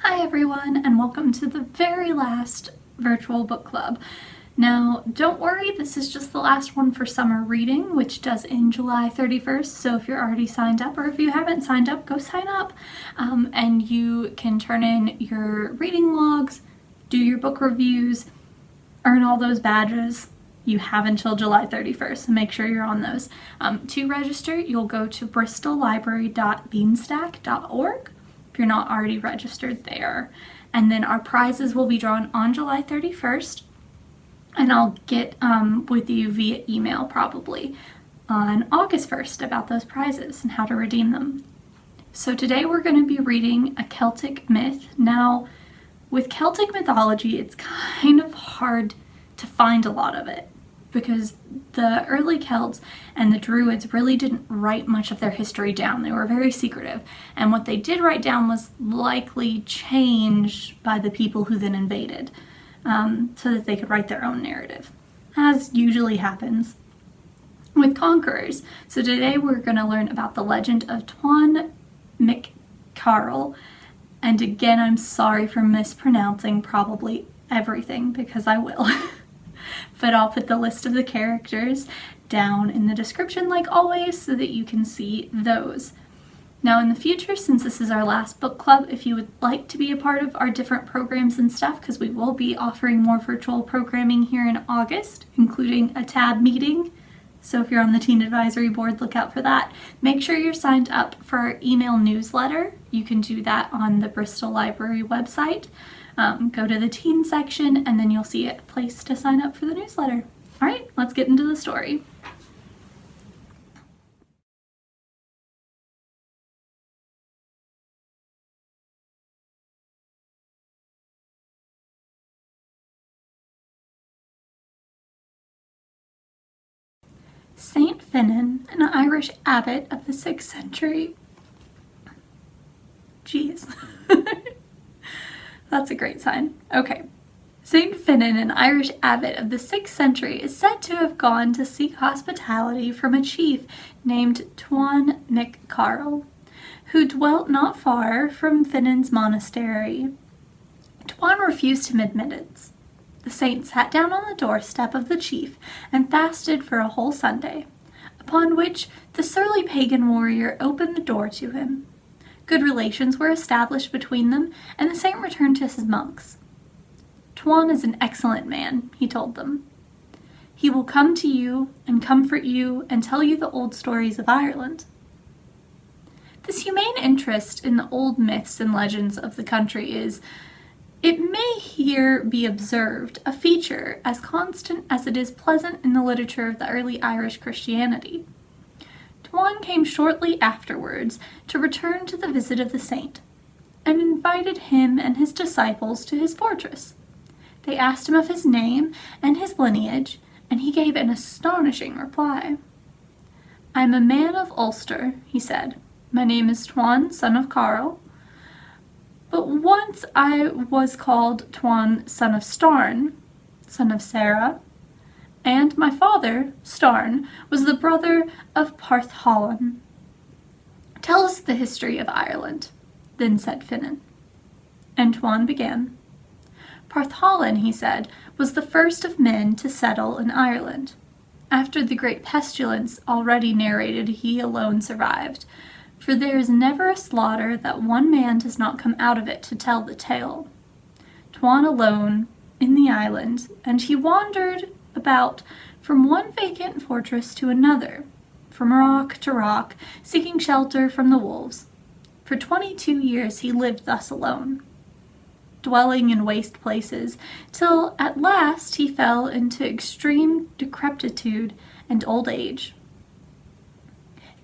Hi everyone, and welcome to the very last virtual book club. Now, don't worry, this is just the last one for summer reading, which does end July 31st, so if you're already signed up, or if you haven't signed up, go sign up, and you can turn in your reading logs, do your book reviews, earn all those badges. You have until July 31st, so make sure you're on those. To register, you'll go to bristollibrary.beanstack.org if you're not already registered there. And then our prizes will be drawn on July 31st, and I'll get with you via email probably on August 1st about those prizes and how to redeem them. So today we're going to be reading a Celtic myth. Now, with Celtic mythology, it's kind of hard to find a lot of it, because the early Celts and the Druids really didn't write much of their history down. They were very secretive, and what they did write down was likely changed by the people who then invaded, so that they could write their own narrative, as usually happens with conquerors. So today we're going to learn about the legend of Tuan Carell, and again, I'm sorry for mispronouncing probably everything, because I will. But I'll put the list of the characters down in the description like always so that you can see those. Now in the future, since this is our last book club, if you would like to be a part of our different programs and stuff, because we will be offering more virtual programming here in August, including a tab meeting. So if you're on the Teen Advisory Board, look out for that. Make sure you're signed up for our email newsletter. You can do that on the Bristol Library website. Go to the teen section and then you'll see a place to sign up for the newsletter. All right, let's get into the story. Saint Finnen, an Irish abbot of the 6th century. Jeez. That's a great sign. Okay. Saint Finnen, an Irish abbot of the 6th century, is said to have gone to seek hospitality from a chief named Tuan Carell, who dwelt not far from Finnen's monastery. Tuan refused him admittance. The saint sat down on the doorstep of the chief and fasted for a whole Sunday, upon which the surly pagan warrior opened the door to him. Good relations were established between them, and the saint returned to his monks. Tuan is an excellent man, he told them. He will come to you and comfort you and tell you the old stories of Ireland. This humane interest in the old myths and legends of the country is, it may here be observed, a feature as constant as it is pleasant in the literature of the early Irish Christianity. Tuan came shortly afterwards to return to the visit of the saint, and invited him and his disciples to his fortress. They asked him of his name and his lineage, and he gave an astonishing reply. "I am a man of Ulster," he said. "My name is Tuan, son of Carell. But once I was called Tuan, son of Starn, son of Sera, and my father, Starn, was the brother of Partholan." "Tell us the history of Ireland," then said Finnen. And Tuan began. "Partholan," he said, "was the first of men to settle in Ireland. After the great pestilence already narrated, he alone survived, for there is never a slaughter that one man does not come out of it to tell the tale. Tuan alone in the island, and he wandered about from one vacant fortress to another, from rock to rock, seeking shelter from the wolves. For 22 years he lived thus alone, dwelling in waste places, till at last he fell into extreme decrepitude and old age.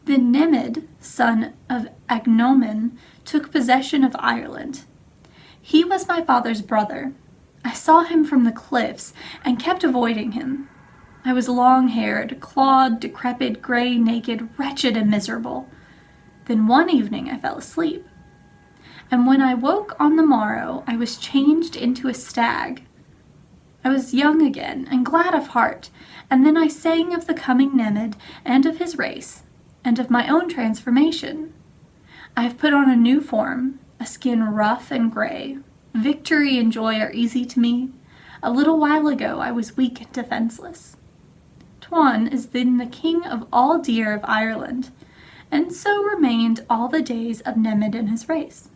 Then Nemed, son of Agnoman, took possession of Ireland. He was my father's brother. I saw him from the cliffs and kept avoiding him. I was long-haired, clawed, decrepit, gray, naked, wretched, and miserable. Then one evening I fell asleep, and when I woke on the morrow I was changed into a stag. I was young again and glad of heart, and then I sang of the coming Nemed and of his race, and of my own transformation. I have put on a new form, a skin rough and gray. Victory and joy are easy to me. A little while ago I was weak and defenseless. Tuan is then the king of all deer of Ireland, and so remained all the days of Nemed and his race.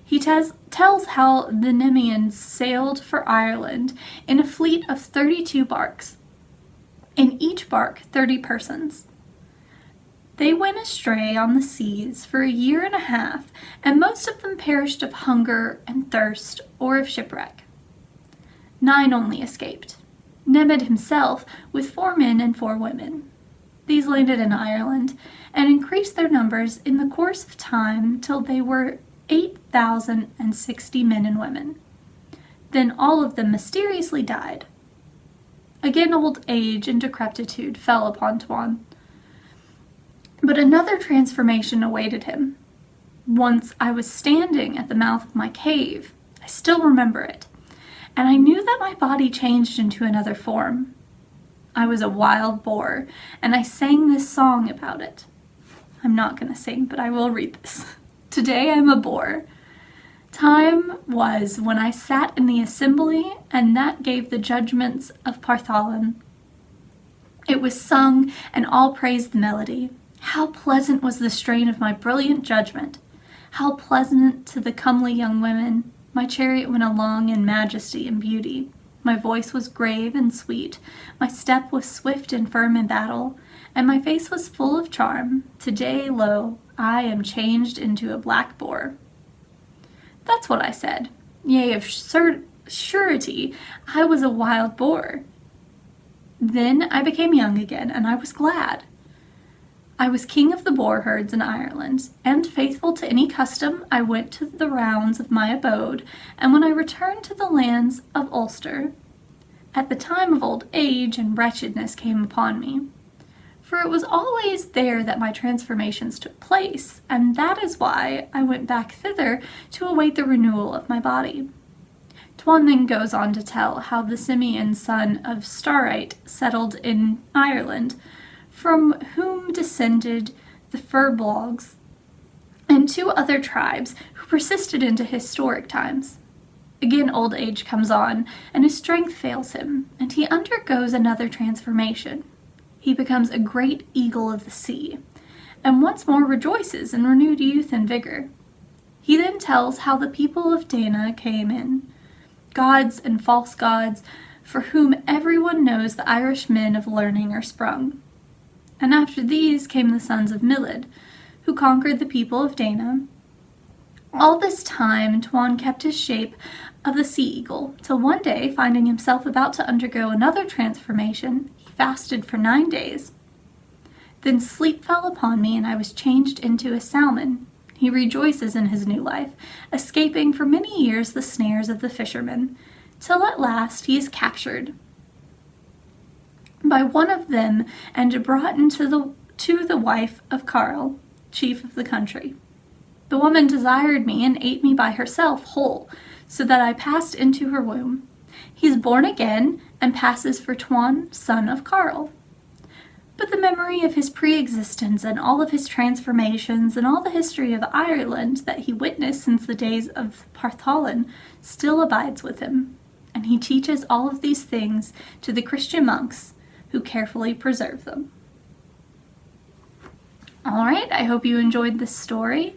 He tells how the Semions sailed for Ireland in a fleet of 32 barks, in each bark 30 persons. They went astray on the seas for 1.5 years, and most of them perished of hunger and thirst or of shipwreck. 9 only escaped, Nemed himself with 4 men and 4 women. These landed in Ireland and increased their numbers in the course of time till they were 8,060 men and women. Then all of them mysteriously died. Again old age and decrepitude fell upon Tuan. But another transformation awaited him. Once I was standing at the mouth of my cave. I still remember it. And I knew that my body changed into another form. I was a wild boar, and I sang this song about it. I'm not going to sing, but I will read this. Today I'm a boar. Time was when I sat in the assembly, and that gave the judgments of Partholan. It was sung, and all praised the melody. How pleasant was the strain of my brilliant judgment! How pleasant to the comely young women! My chariot went along in majesty and beauty. My voice was grave and sweet. My step was swift and firm in battle, and my face was full of charm. Today, lo, I am changed into a black boar. That's what I said. Yea, of surety, I was a wild boar. Then I became young again, and I was glad. I was king of the boar herds in Ireland, and faithful to any custom, I went to the rounds of my abode, and when I returned to the lands of Ulster, at the time of old age and wretchedness came upon me. For it was always there that my transformations took place, and that is why I went back thither to await the renewal of my body. Tuan then goes on to tell how the Semion son of Stariat settled in Ireland, from whom descended the Firbolgs and 2 other tribes who persisted into historic times. Again old age comes on, and his strength fails him, and he undergoes another transformation. He becomes a great eagle of the sea, and once more rejoices in renewed youth and vigor. He then tells how the people of Dana came in, gods and false gods, for whom everyone knows the Irish men of learning are sprung. And after these came the sons of Nemed, who conquered the people of Dana. All this time Tuan kept his shape of the sea eagle, till one day, finding himself about to undergo another transformation, he fasted for 9 days. Then sleep fell upon me, and I was changed into a salmon. He rejoices in his new life, escaping for many years the snares of the fishermen, till at last he is captured by one of them and brought to the wife of Carell, chief of the country. The woman desired me and ate me by herself whole, so that I passed into her womb. He is born again and passes for Tuan, son of Carell. But the memory of his pre-existence and all of his transformations and all the history of Ireland that he witnessed since the days of Partholan still abides with him, and he teaches all of these things to the Christian monks who carefully preserve them. All right, I hope you enjoyed this story,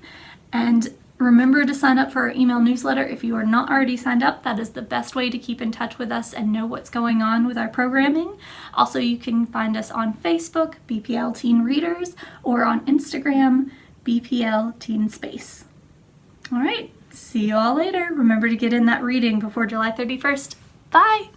and remember to sign up for our email newsletter if you are not already signed up. That is the best way to keep in touch with us and know what's going on with our programming. Also, you can find us on Facebook, BPL Teen Readers, or on Instagram, BPL Teen Space. All right, see you all later. Remember to get in that reading before July 31st. Bye!